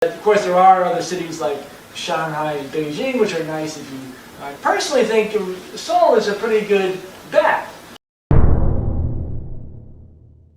Of course, there are other cities like Shanghai and Beijing, which are nice if you. I personally think Seoul is a pretty good bet.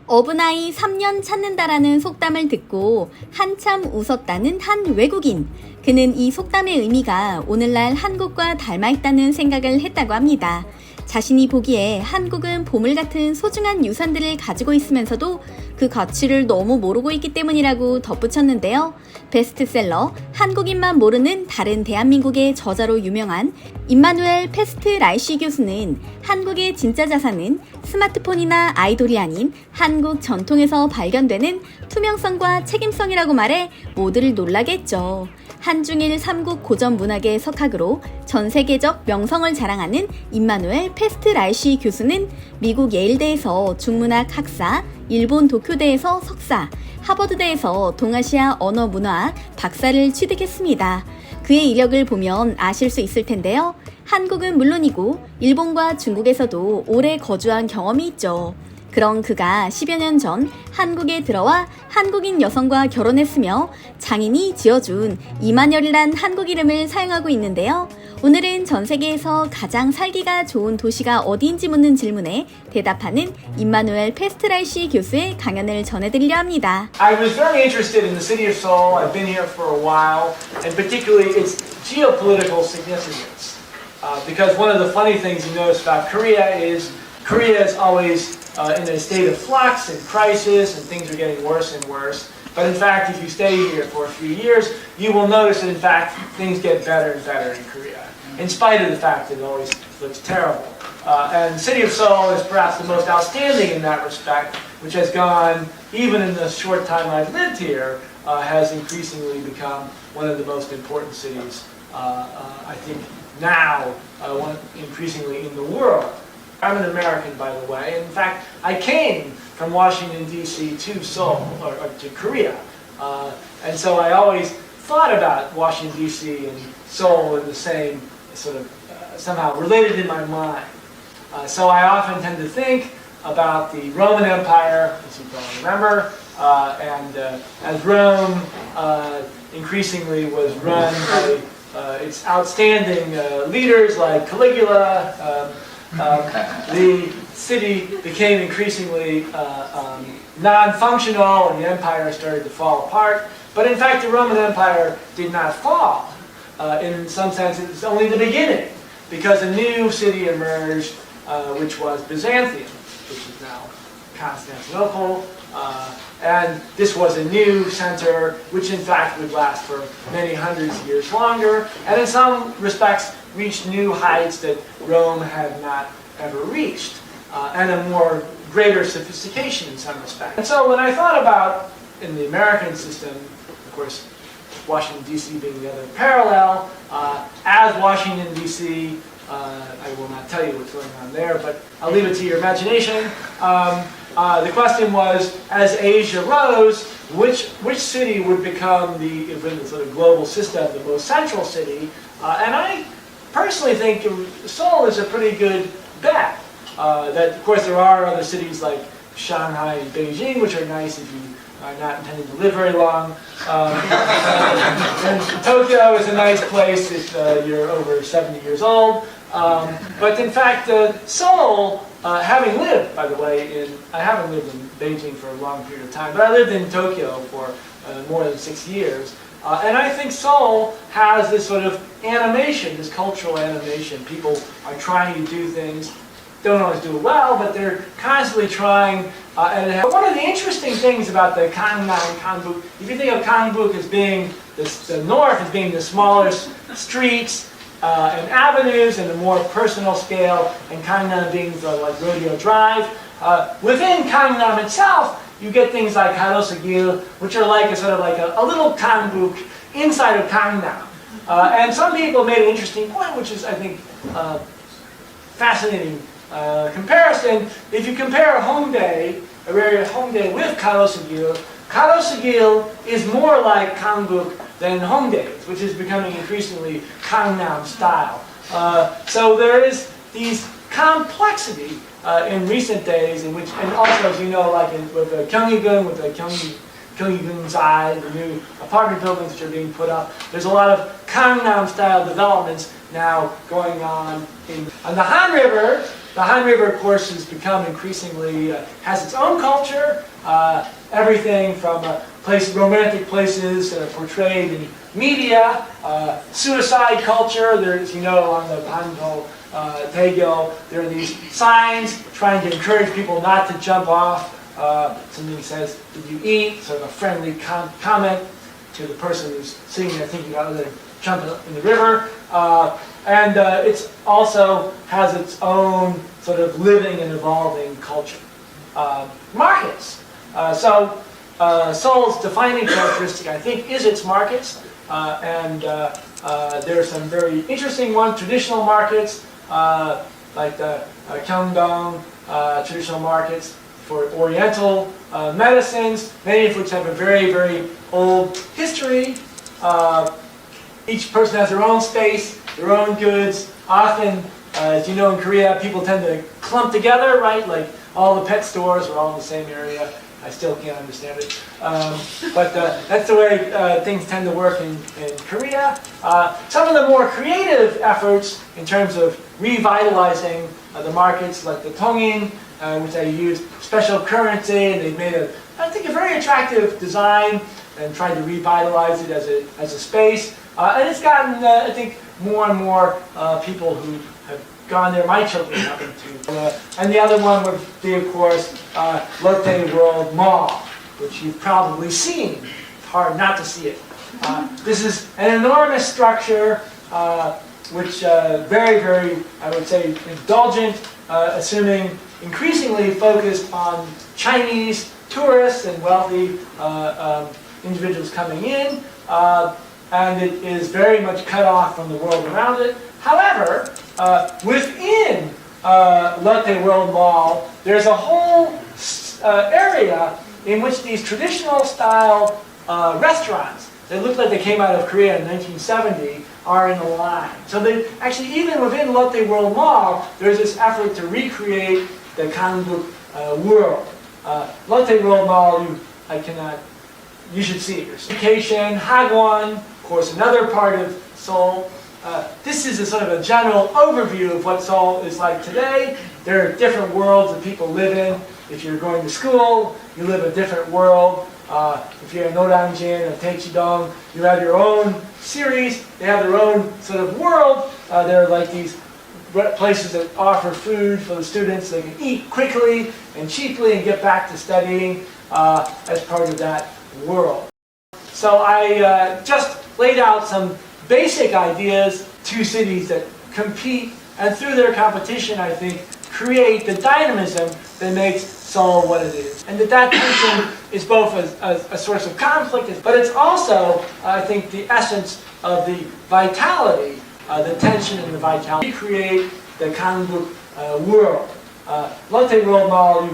어브나이 3년 찾는다라는 속담을 듣고 한참 웃었다는 한 외국인. 그는 이 속담의 의미가 오늘날 한국과 닮아있다는 생각을 했다고 합니다. 자신이 보기에 한국은 보물 같은 소중한 유산들을 가지고 있으면서도 그 가치를 너무 모르고 있기 때문이라고 덧붙였는데요. 베스트셀러 한국인만 모르는 다른 대한민국의 저자로 유명한 임마누엘 페스트 라이시 교수는 한국의 진짜 자산은 스마트폰이나 아이돌이 아닌 한국 전통에서 발견되는 투명성과 책임성이라고 말해 모두를 놀라게 했죠. 한중일 3국 고전 문학의 석학으로 전 세계적 명성을 자랑하는 임마누엘 페스트 라이시 교수는 미국 예일대에서 중문학 학사, 일본 도쿄대에서 석사, 하버드대에서 동아시아 언어 문화학 박사를 취득했습니다. 그의 이력을 보면 아실 수 있을 텐데요. 한국은 물론이고 일본과 중국에서도 오래 거주한 경험이 있죠. 그런 그가 10여 년 전 한국에 들어와 한국인 여성과 결혼했으며 장인이 지어준 이만열이란 한국 이름을 사용하고 있는데요. 오늘은 전 세계에서 가장 살기가 좋은 도시가 어디인지 묻는 질문에 대답하는 임마누엘 페스트라이시 교수의 강연을 전해드리려 합니다. I was very interested in the city of Seoul. I've been here for a while, and particularly its geopolitical significance. Because one of the funny things you notice about Korea is always in a state of flux and crisis, and things are getting worse and worse. But in fact, if you stay here for a few years, you will notice that in fact things get better and better in Korea, in spite of the fact that it always looks terrible. And the city of Seoul is perhaps the most outstanding in that respect, which has gone, even in the short time I've lived here, has increasingly become one of the most important cities, I think now, increasingly in the world. I'm an American, by the way. In fact, I came from Washington, D.C. to Seoul, or to Korea. And so I always thought about Washington, D.C. and Seoul in the same sort of, somehow related in my mind. So I often tend to think about the Roman Empire, as you probably remember, and as Rome increasingly was run by its outstanding leaders like Caligula, the city became increasingly non-functional and the empire started to fall apart. But in fact, the Roman Empire did not fall. In some sense, it was only the beginning, because a new city emerged, which was Byzantium, which is now Constantinople. And this was a new center, which in fact would last for many hundreds of years longer, and in some respects reached new heights that Rome had not ever reached, and a more greater sophistication in some respects. And so when I thought about, in the American system, of course, Washington, D.C. being the other parallel, as Washington, D.C., I will not tell you what's going on there, but I'll leave it to your imagination. The question was, as Asia rose, which city would become the sort of global system, the most central city? And I personally think Seoul is a pretty good bet. That of course there are other cities like Shanghai and Beijing, which are nice if you are not intending to live very long. And Tokyo is a nice place if you're over 70 years old. But in fact, Seoul, having lived, by the way, I haven't lived in Beijing for a long period of time, but I lived in Tokyo for more than 6 years. And I think Seoul has this sort of animation, this cultural animation. People are trying to do things, don't always do it well, but they're constantly trying. And one of the interesting things about the Gangnam, Gangbuk, if you think of Gangbuk as being the north as being the smaller streets and avenues and the more personal scale, and Gangnam being like Rodeo Drive, within Gangnam itself, you get things like Harosagil, which are like a sort of like a little Gangbuk inside of Gangnam. And some people made an interesting point, which is, I think, fascinating comparison. If you compare Hongdae, a area Hongdae with Karosagil, Karosagil is more like Gangbuk than Hongdae, which is becoming increasingly Gangnam style. So there is these complexity in recent days, in which, and also as you know, like with the Gyeonggi-gun, with the Gyeonggi Gyeonggi-gun-zai, the new apartment buildings which are being put up. There's a lot of Gangnam-style developments now going on the Han River. The Han River, of course, has become increasingly, has its own culture. Everything from romantic places that are portrayed in media, suicide culture. There's, you know, on the Hango Taegyo, there are these signs trying to encourage people not to jump off. Something says, "Did you eat?" Sort of a friendly comment to the person who's sitting there thinking about whether to jump in the river. And it also has its own sort of living and evolving culture. Markets. Seoul's defining characteristic, I think, is its markets. There are some very interesting ones, traditional markets, like the Gyeongdong traditional markets for Oriental medicines, many of which have a very, very old history. Each person has their own space, their own goods. Often, as you know, in Korea, people tend to clump together, right? Like all the pet stores are all in the same area. I still can't understand it. But that's the way things tend to work in Korea. Some of the more creative efforts in terms of revitalizing the markets, like the Tongin, which they use special currency, and they've made I think, a very attractive design and tried to revitalize it as a space. And it's gotten, I think, more and more people who have gone there. My children happen to. And the other one would be, of course, Lotte World Mall, which you've probably seen. It's hard not to see it. This is an enormous structure, which very, very, I would say, indulgent, assuming increasingly focused on Chinese tourists and wealthy individuals coming in. And it is very much cut off from the world around it. However, within Lotte World Mall, there's a whole area in which these traditional style restaurants that look like they came out of Korea in 1970 are in a line. So they actually, even within Lotte World Mall, there's this effort to recreate the Gangbuk world. Lotte World Mall, you should see it. Education, Hagwon, of course, another part of Seoul. This is a sort of a general overview of what Seoul is like today. There are different worlds that people live in. If you're going to school, you live a different world. If you're in Norangjin or Taechidong, you have your own series. They have their own sort of world. There are like these places that offer food for the students. They can eat quickly and cheaply and get back to studying as part of that world. So I just laid out some basic ideas, two cities that compete, and through their competition, I think, create the dynamism that makes Seoul what it is. And that tension is both a source of conflict, but it's also, I think, the essence of the vitality, the tension and the vitality. We create the Gangbuk world. Lotte World Mall,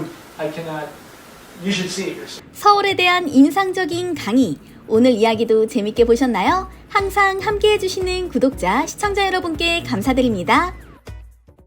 you should see it yourself. 서울에 대한 인상적인 강의. 오늘 이야기도 재밌게 보셨나요? 항상 함께 해주시는 구독자, 시청자 여러분께 감사드립니다.